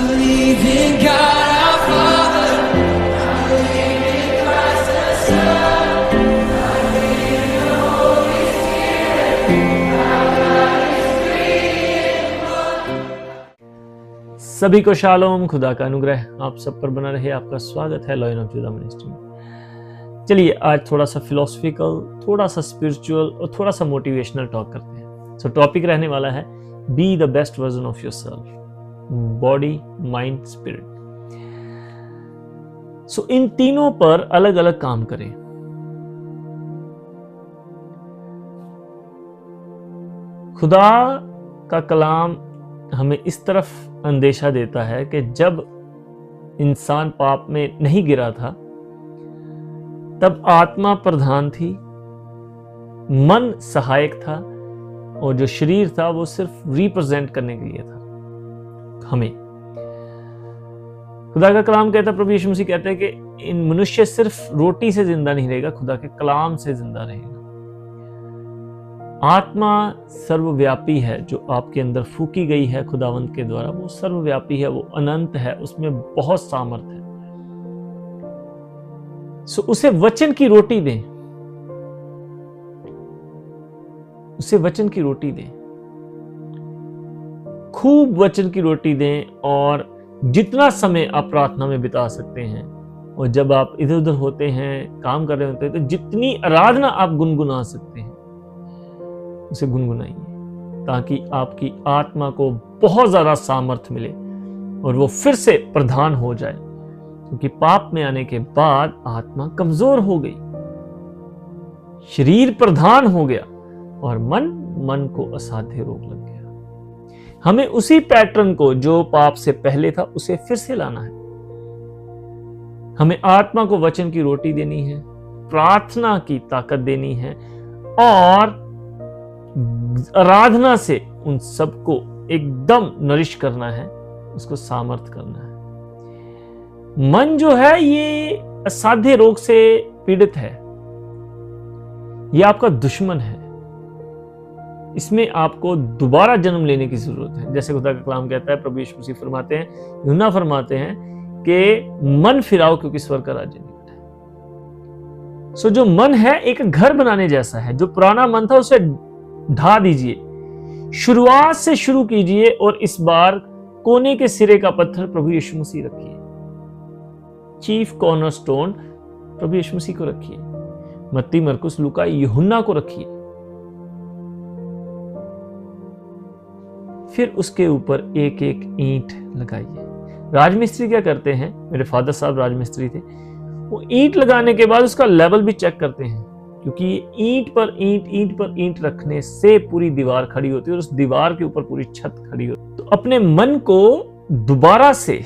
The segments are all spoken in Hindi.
believe in God our Father. I believe in Christ the Son. I believe in the Holy Spirit. Our God is three in one. सभी को शालोम, खुदा का अनुग्रह आप सब पर बना रहे। आपका स्वागत है लॉयन ऑफ जुदा मिनिस्ट्री में। चलिए आज थोड़ा सा फिलोसफिकल, थोड़ा सा स्पिरिचुअल और थोड़ा सा मोटिवेशनल टॉक करते हैं। सो टॉपिक रहने वाला है be the best version of yourself, body, mind, spirit. So इन तीनों पर अलग अलग काम करें। खुदा का कलाम हमें इस तरफ अंदेशा देता है कि जब इंसान पाप में नहीं गिरा था तब आत्मा प्रधान थी, मन सहायक था और जो शरीर था वो सिर्फ रिप्रेजेंट करने के लिए था हमें। खुदा का कलाम कहता है, प्रभु यीशु मसीह कहते हैं कि इन मनुष्य सिर्फ रोटी से जिंदा नहीं रहेगा, खुदा के कलाम से जिंदा रहेगा। आत्मा सर्वव्यापी है, जो आपके अंदर फूकी गई है खुदावंत के द्वारा, वो सर्वव्यापी है, वो अनंत है, उसमें बहुत सामर्थ्य है। सो उसे वचन की रोटी दें, उसे वचन की रोटी दें, खूब वचन की रोटी दें। और जितना समय आप प्रार्थना में बिता सकते हैं और जब आप इधर उधर होते हैं, काम कर रहे होते हैं, तो जितनी आराधना आप गुनगुना सकते हैं उसे गुनगुनाइए, ताकि आपकी आत्मा को बहुत ज्यादा सामर्थ्य मिले और वो फिर से प्रधान हो जाए। क्योंकि पाप में आने के बाद आत्मा कमजोर हो गई, शरीर प्रधान हो गया और मन को असाध्य रोग लग गया। हमें उसी पैटर्न को जो पाप से पहले था उसे फिर से लाना है। हमें आत्मा को वचन की रोटी देनी है, प्रार्थना की ताकत देनी है और आराधना से उन सबको एकदम नरिश करना है, उसको सामर्थ्य करना है। मन जो है ये असाध्य रोग से पीड़ित है, ये आपका दुश्मन है। इसमें आपको दोबारा जन्म लेने की जरूरत है। जैसे खुदा का कलाम कहता है, प्रभु यीशु मसीह फरमाते हैं, यूहन्ना फरमाते हैं कि मन फिराओ क्योंकि स्वर्ग का राज्य निकट है। सो जो मन है एक घर बनाने जैसा है। जो पुराना मन था उसे ढा दीजिए, शुरुआत से शुरू कीजिए और इस बार कोने के सिरे का पत्थर प्रभु यीशु मसीह रखिए। चीफ कॉर्नरस्टोन प्रभु यीशु मसीह को रखिए। मत्ती, मरकुस, लूका, यूहन्ना को रखिए। फिर उसके ऊपर एक एक ईंट लगाइए। राजमिस्त्री क्या करते हैं, मेरे फादर साहब राजमिस्त्री थे, वो ईंट लगाने के बाद उसका लेवल भी चेक करते हैं, क्योंकि ईंट पर ईंट रखने से पूरी दीवार खड़ी होती है और उस दीवार के ऊपर पूरी छत खड़ी होती है। तो अपने मन को दोबारा से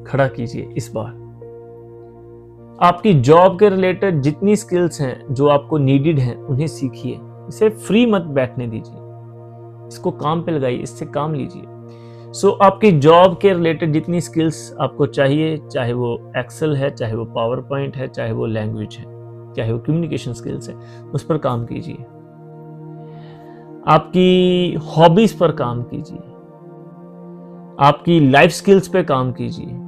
खड़ा कीजिए। इस बार आपकी जॉब के रिलेटेड जितनी स्किल्स हैं जो आपको नीडेड हैं उन्हें सीखिए। इसे फ्री मत बैठने दीजिए, इसको काम पे लगाइए, इससे काम लीजिए। सो आपकी जॉब के रिलेटेड जितनी स्किल्स आपको चाहिए, चाहे वो एक्सेल है, चाहे वो पावर पॉइंट है, चाहे वो लैंग्वेज है, चाहे वो कम्युनिकेशन स्किल्स है, उस पर काम कीजिए। आपकी हॉबीज पर काम कीजिए, आपकी लाइफ स्किल्स पे काम कीजिए।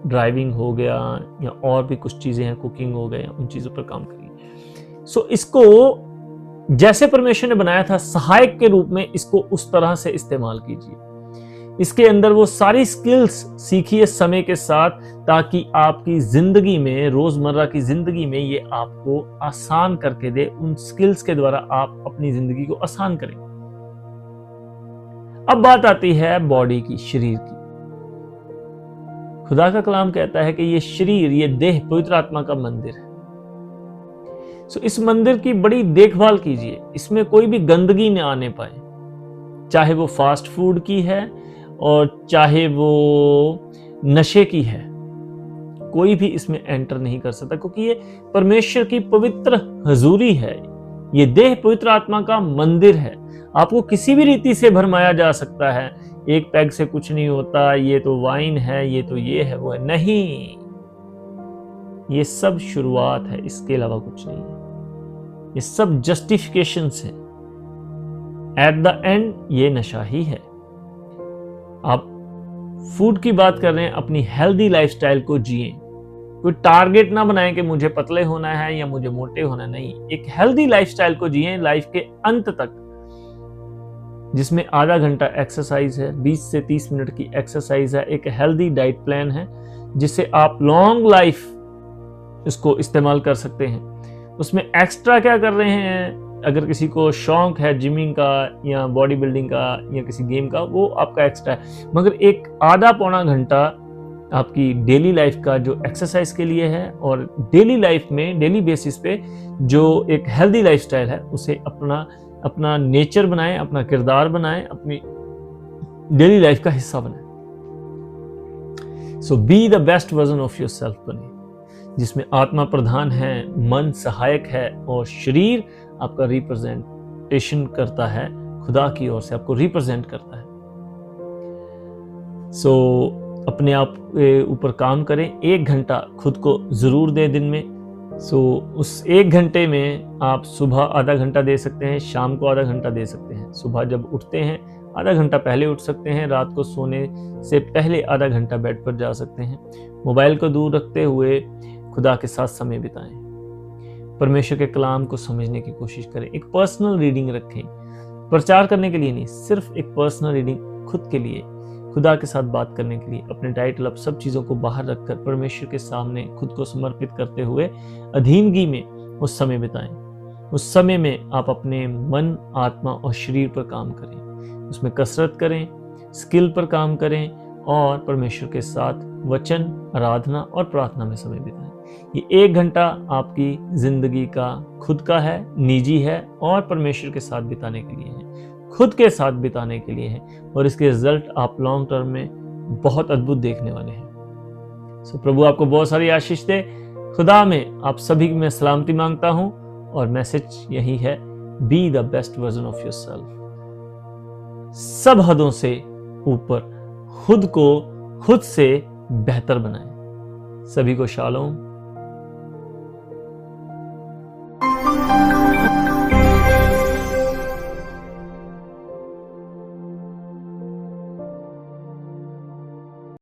ड्राइविंग हो गया या और भी कुछ चीजें हैं, कुकिंग हो गया, उन चीजों पर काम करिए। सो इसको जैसे परमेश्वर ने बनाया था सहायक के रूप में, इसको उस तरह से इस्तेमाल कीजिए। इसके अंदर वो सारी स्किल्स सीखिए समय के साथ, ताकि आपकी जिंदगी में, रोजमर्रा की जिंदगी में ये आपको आसान करके दे। उन स्किल्स के द्वारा आप अपनी जिंदगी को आसान करें। अब बात आती है बॉडी की, शरीर की। खुदा का कलाम कहता है कि ये शरीर, ये देह पवित्र आत्मा का मंदिर है। सो इस मंदिर की बड़ी देखभाल कीजिए, इसमें कोई भी गंदगी न आने पाए, चाहे वो फास्ट फूड की है और चाहे वो नशे की है। कोई भी इसमें एंटर नहीं कर सकता, क्योंकि ये परमेश्वर की पवित्र हजूरी है। ये देह पवित्र आत्मा का मंदिर है। आपको किसी भी रीति से भरमाया जा सकता है, एक पैग से कुछ नहीं होता, ये तो वाइन है, ये तो ये है, वो है। नहीं, ये सब शुरुआत है, इसके अलावा कुछ नहीं है। ये सब जस्टिफिकेशंस है। एट द एंड ये नशा ही है। आप फूड की बात कर रहे हैं, अपनी हेल्दी लाइफस्टाइल को जिए। कोई टारगेट ना बनाएं कि मुझे पतले होना है या मुझे मोटे होना, नहीं, एक हेल्दी लाइफस्टाइल को जिए लाइफ के अंत तक, जिसमें आधा घंटा एक्सरसाइज है, 20 से 30 मिनट की एक्सरसाइज है, एक हेल्दी डाइट प्लान है जिससे आप लॉन्ग लाइफ इसको इस्तेमाल कर सकते हैं। उसमें एक्स्ट्रा क्या कर रहे हैं, अगर किसी को शौक है जिमिंग का या बॉडी बिल्डिंग का या किसी गेम का, वो आपका एक्स्ट्रा है, मगर एक आधा पौना घंटा आपकी डेली लाइफ का जो एक्सरसाइज के लिए है, और डेली लाइफ में डेली बेसिस पे जो एक हेल्दी लाइफस्टाइल है उसे अपना नेचर बनाएं, अपना किरदार बनाएं, अपनी डेली लाइफ का हिस्सा बनाएं। So be the best version of yourself बने, जिसमें आत्मा प्रधान है, मन सहायक है और शरीर आपका रिप्रेजेंटेशन करता है, खुदा की ओर से आपको रिप्रेजेंट करता है। सो अपने आप के ऊपर काम करें, 1 घंटा खुद को जरूर दें दिन में। उस 1 घंटे में आप सुबह आधा घंटा दे सकते हैं, शाम को आधा घंटा दे सकते हैं। सुबह जब उठते हैं आधा घंटा पहले उठ सकते हैं, रात को सोने से पहले आधा घंटा बेड पर जा सकते हैं। मोबाइल को दूर रखते हुए खुदा के साथ समय बिताएं, परमेश्वर के कलाम को समझने की कोशिश करें। एक पर्सनल रीडिंग रखें, प्रचार करने के लिए नहीं, सिर्फ एक पर्सनल रीडिंग खुद के लिए, खुदा के साथ बात करने के लिए। अपने टाइटल अब सब चीज़ों को बाहर रखकर परमेश्वर के सामने खुद को समर्पित करते हुए अधीनगी में उस समय बिताएं। उस समय में आप अपने मन, आत्मा और शरीर पर काम करें, उसमें कसरत करें, स्किल पर काम करें और परमेश्वर के साथ वचन, आराधना और प्रार्थना में समय बिताएं। ये 1 घंटा आपकी जिंदगी का खुद का है, निजी है और परमेश्वर के साथ बिताने के लिए है, खुद के साथ बिताने के लिए है, और इसके रिजल्ट आप लॉन्ग टर्म में बहुत अद्भुत देखने वाले हैं। सो प्रभु आपको बहुत सारी आशीष दे। खुदा में आप सभी में सलामती मांगता हूं और मैसेज यही है, be the best version of yourself. सब हदों से ऊपर खुद को खुद से बेहतर बनाएं। सभी को शालोम।